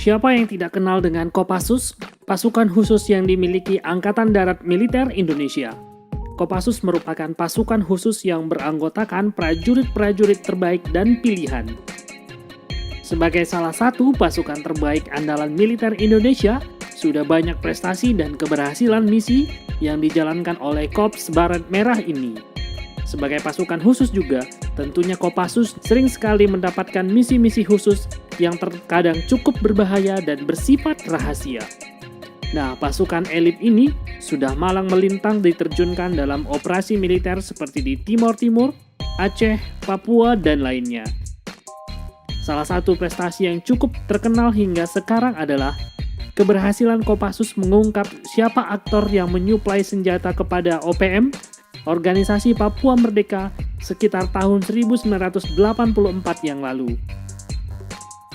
Siapa yang tidak kenal dengan Kopassus, pasukan khusus yang dimiliki Angkatan Darat Militer Indonesia? Kopassus merupakan pasukan khusus yang beranggotakan prajurit-prajurit terbaik dan pilihan. Sebagai salah satu pasukan terbaik andalan militer Indonesia, sudah banyak prestasi dan keberhasilan misi yang dijalankan oleh Korps Baret Merah ini. Sebagai pasukan khusus juga, tentunya Kopassus sering sekali mendapatkan misi-misi khusus yang terkadang cukup berbahaya dan bersifat rahasia. Nah, pasukan elit ini sudah malang melintang diterjunkan dalam operasi militer seperti di Timor Timur, Aceh, Papua, dan lainnya. Salah satu prestasi yang cukup terkenal hingga sekarang adalah keberhasilan Kopassus mengungkap siapa aktor yang menyuplai senjata kepada OPM, Organisasi Papua Merdeka, sekitar tahun 1984 yang lalu.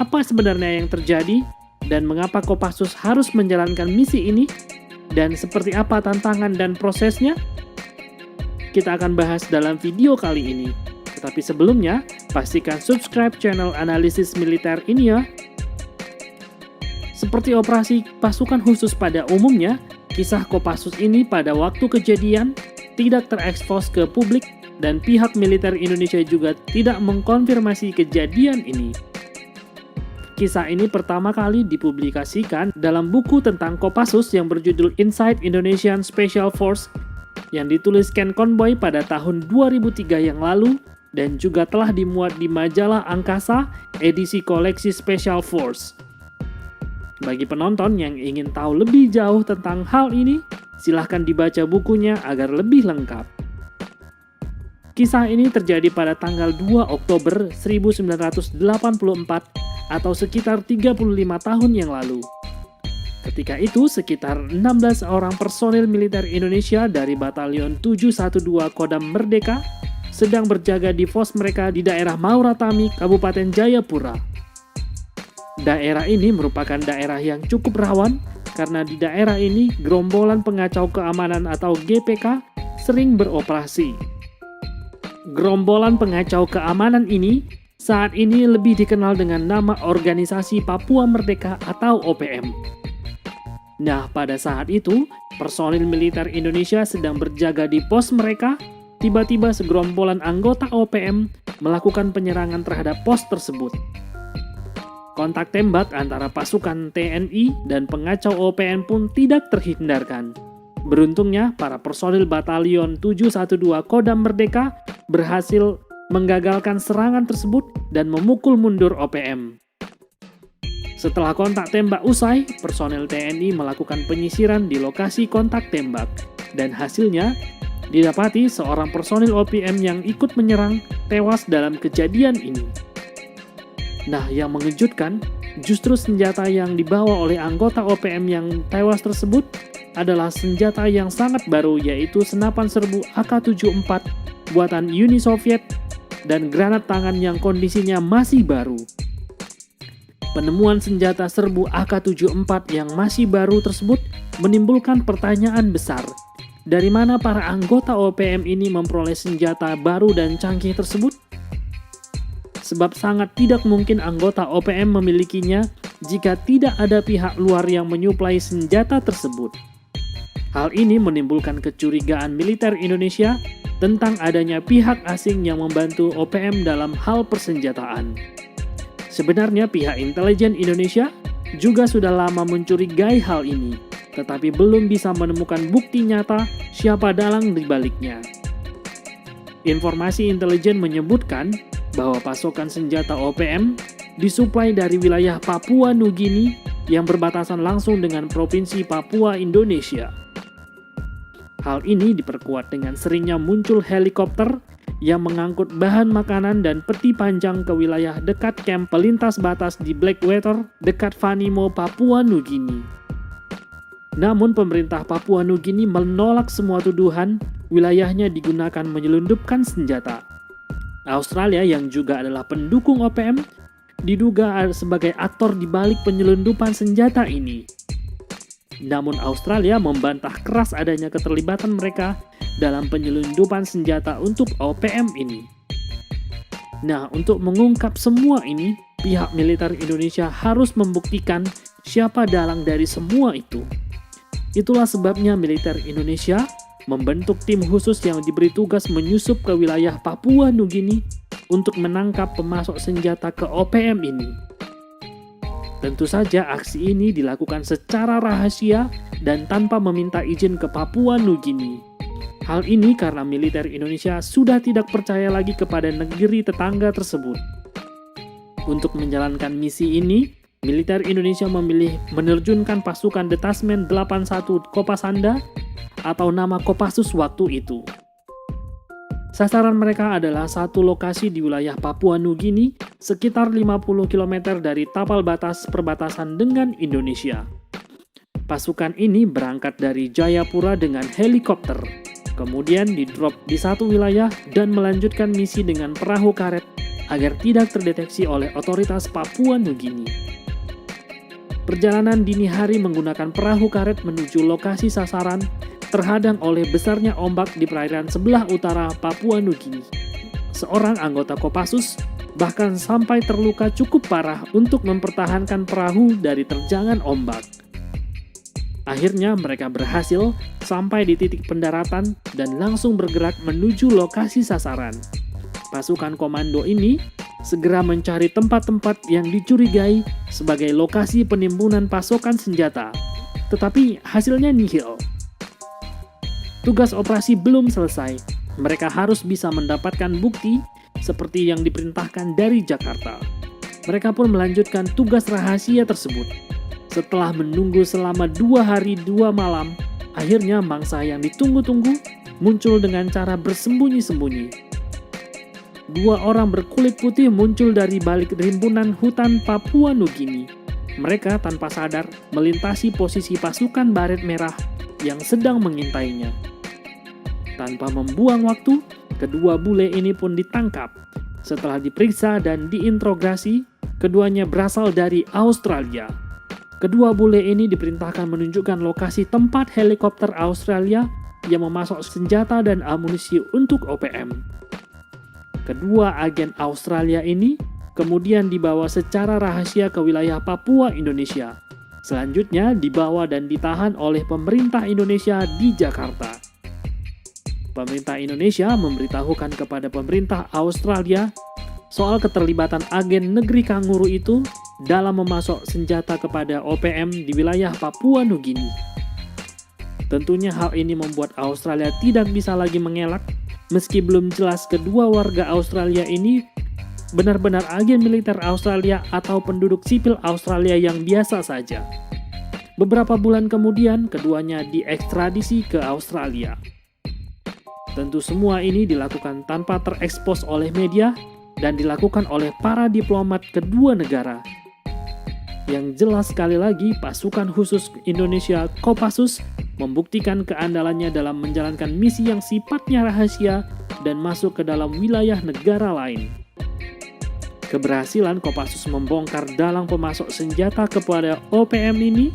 Apa sebenarnya yang terjadi dan mengapa Kopassus harus menjalankan misi ini? Dan seperti apa tantangan dan prosesnya? Kita akan bahas dalam video kali ini. Tetapi sebelumnya, pastikan subscribe channel Analisis Militer ini ya. Seperti operasi pasukan khusus pada umumnya, kisah Kopassus ini pada waktu kejadian tidak terekspos ke publik dan pihak militer Indonesia juga tidak mengkonfirmasi kejadian ini. Kisah ini pertama kali dipublikasikan dalam buku tentang Kopassus yang berjudul Inside Indonesian Special Force yang ditulis Ken Conboy pada tahun 2003 yang lalu dan juga telah dimuat di majalah Angkasa edisi koleksi Special Force. Bagi penonton yang ingin tahu lebih jauh tentang hal ini, silahkan dibaca bukunya agar lebih lengkap. Kisah ini terjadi pada tanggal 2 Oktober 1984 atau sekitar 35 tahun yang lalu. Ketika itu, sekitar 16 orang personil militer Indonesia dari Batalion 712 Kodam Merdeka sedang berjaga di pos mereka di daerah Mauratami, Kabupaten Jayapura. Daerah ini merupakan daerah yang cukup rawan karena di daerah ini gerombolan pengacau keamanan atau GPK sering beroperasi. Gerombolan pengacau keamanan ini saat ini lebih dikenal dengan nama Organisasi Papua Merdeka atau OPM. Nah, pada saat itu, personil militer Indonesia sedang berjaga di pos mereka, tiba-tiba segerombolan anggota OPM melakukan penyerangan terhadap pos tersebut. Kontak tembak antara pasukan TNI dan pengacau OPM pun tidak terhindarkan. Beruntungnya, para personil Batalion 712 Kodam Merdeka berhasil menggagalkan serangan tersebut dan memukul mundur OPM. Setelah kontak tembak usai, personil TNI melakukan penyisiran di lokasi kontak tembak, dan hasilnya didapati seorang personil OPM yang ikut menyerang tewas dalam kejadian ini. Nah, yang mengejutkan, justru senjata yang dibawa oleh anggota OPM yang tewas tersebut adalah senjata yang sangat baru, yaitu senapan serbu AK-74 buatan Uni Soviet dan granat tangan yang kondisinya masih baru. Penemuan senjata serbu AK-74 yang masih baru tersebut menimbulkan pertanyaan besar. Dari mana para anggota OPM ini memperoleh senjata baru dan canggih tersebut? Sebab sangat tidak mungkin anggota OPM memilikinya jika tidak ada pihak luar yang menyuplai senjata tersebut. Hal ini menimbulkan kecurigaan militer Indonesia tentang adanya pihak asing yang membantu OPM dalam hal persenjataan. Sebenarnya pihak intelijen Indonesia juga sudah lama mencurigai hal ini, tetapi belum bisa menemukan bukti nyata siapa dalang di baliknya. Informasi intelijen menyebutkan bahwa pasokan senjata OPM disuplai dari wilayah Papua Nugini yang berbatasan langsung dengan Provinsi Papua, Indonesia. Hal ini diperkuat dengan seringnya muncul helikopter yang mengangkut bahan makanan dan peti panjang ke wilayah dekat kamp pelintas batas di Blackwater dekat Vanimo, Papua Nugini. Namun pemerintah Papua Nugini menolak semua tuduhan wilayahnya digunakan menyelundupkan senjata. Australia yang juga adalah pendukung OPM diduga sebagai aktor di balik penyelundupan senjata ini. Namun Australia membantah keras adanya keterlibatan mereka dalam penyelundupan senjata untuk OPM ini. Nah, untuk mengungkap semua ini, pihak militer Indonesia harus membuktikan siapa dalang dari semua itu. Itulah sebabnya militer Indonesia membentuk tim khusus yang diberi tugas menyusup ke wilayah Papua Nugini untuk menangkap pemasok senjata ke OPM ini. Tentu saja aksi ini dilakukan secara rahasia dan tanpa meminta izin ke Papua Nugini. Hal ini karena militer Indonesia sudah tidak percaya lagi kepada negeri tetangga tersebut. Untuk menjalankan misi ini, militer Indonesia memilih menerjunkan pasukan Detasmen 81 Kopasanda atau nama Kopassus waktu itu. Sasaran mereka adalah satu lokasi di wilayah Papua Nugini, sekitar 50 km dari tapal batas perbatasan dengan Indonesia. Pasukan ini berangkat dari Jayapura dengan helikopter, kemudian didrop di satu wilayah dan melanjutkan misi dengan perahu karet agar tidak terdeteksi oleh otoritas Papua Nugini. Perjalanan dini hari menggunakan perahu karet menuju lokasi sasaran terhadang oleh besarnya ombak di perairan sebelah utara Papua Nugini. Seorang anggota Kopassus bahkan sampai terluka cukup parah untuk mempertahankan perahu dari terjangan ombak. Akhirnya mereka berhasil sampai di titik pendaratan dan langsung bergerak menuju lokasi sasaran. Pasukan komando ini segera mencari tempat-tempat yang dicurigai sebagai lokasi penimbunan pasokan senjata, tetapi hasilnya nihil. Tugas operasi belum selesai, mereka harus bisa mendapatkan bukti seperti yang diperintahkan dari Jakarta. Mereka pun melanjutkan tugas rahasia tersebut. Setelah menunggu selama 2 hari 2 malam, akhirnya mangsa yang ditunggu-tunggu muncul dengan cara bersembunyi-sembunyi. 2 orang berkulit putih muncul dari balik rimbunan hutan Papua Nugini. Mereka tanpa sadar melintasi posisi pasukan baret merah yang sedang mengintainya. Tanpa membuang waktu, kedua bule ini pun ditangkap. Setelah diperiksa dan diinterogasi, keduanya berasal dari Australia. Kedua bule ini diperintahkan menunjukkan lokasi tempat helikopter Australia yang memasok senjata dan amunisi untuk OPM. Kedua agen Australia ini kemudian dibawa secara rahasia ke wilayah Papua, Indonesia. Selanjutnya dibawa dan ditahan oleh pemerintah Indonesia di Jakarta. Pemerintah Indonesia memberitahukan kepada pemerintah Australia soal keterlibatan agen negeri kanguru itu dalam memasok senjata kepada OPM di wilayah Papua Nugini. Tentunya hal ini membuat Australia tidak bisa lagi mengelak, meski belum jelas kedua warga Australia ini benar-benar agen militer Australia atau penduduk sipil Australia yang biasa saja. Beberapa bulan kemudian, keduanya diekstradisi ke Australia. Tentu semua ini dilakukan tanpa terekspos oleh media dan dilakukan oleh para diplomat kedua negara. Yang jelas sekali lagi, pasukan khusus Indonesia Kopassus membuktikan keandalannya dalam menjalankan misi yang sifatnya rahasia dan masuk ke dalam wilayah negara lain. Keberhasilan Kopassus membongkar dalang pemasok senjata kepada OPM ini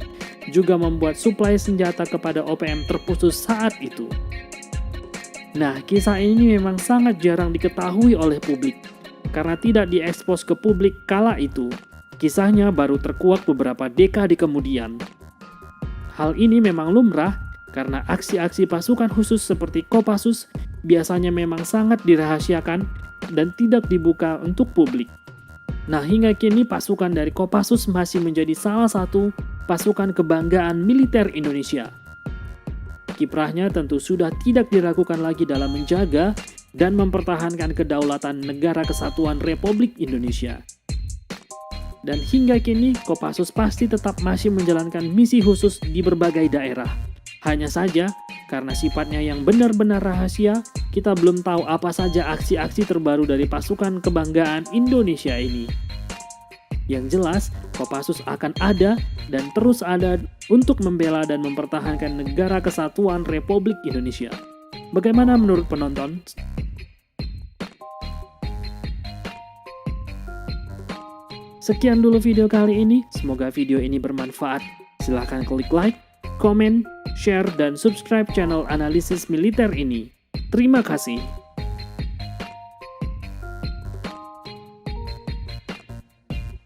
juga membuat suplai senjata kepada OPM terputus saat itu. Nah, kisah ini memang sangat jarang diketahui oleh publik, karena tidak diekspos ke publik kala itu. Kisahnya baru terkuak beberapa dekade kemudian. Hal ini memang lumrah, karena aksi-aksi pasukan khusus seperti Kopassus biasanya memang sangat dirahasiakan dan tidak dibuka untuk publik. Nah, hingga kini pasukan dari Kopassus masih menjadi salah satu pasukan kebanggaan militer Indonesia. Kiprahnya tentu sudah tidak diragukan lagi dalam menjaga dan mempertahankan kedaulatan Negara Kesatuan Republik Indonesia. Dan hingga kini, Kopassus pasti tetap masih menjalankan misi khusus di berbagai daerah. Hanya saja, karena sifatnya yang benar-benar rahasia, kita belum tahu apa saja aksi-aksi terbaru dari pasukan kebanggaan Indonesia ini. Yang jelas, Kopassus akan ada dan terus ada untuk membela dan mempertahankan Negara Kesatuan Republik Indonesia. Bagaimana menurut penonton? Sekian dulu video kali ini, semoga video ini bermanfaat. Silahkan klik like, komen, share, dan subscribe channel analisis militer ini. Terima kasih.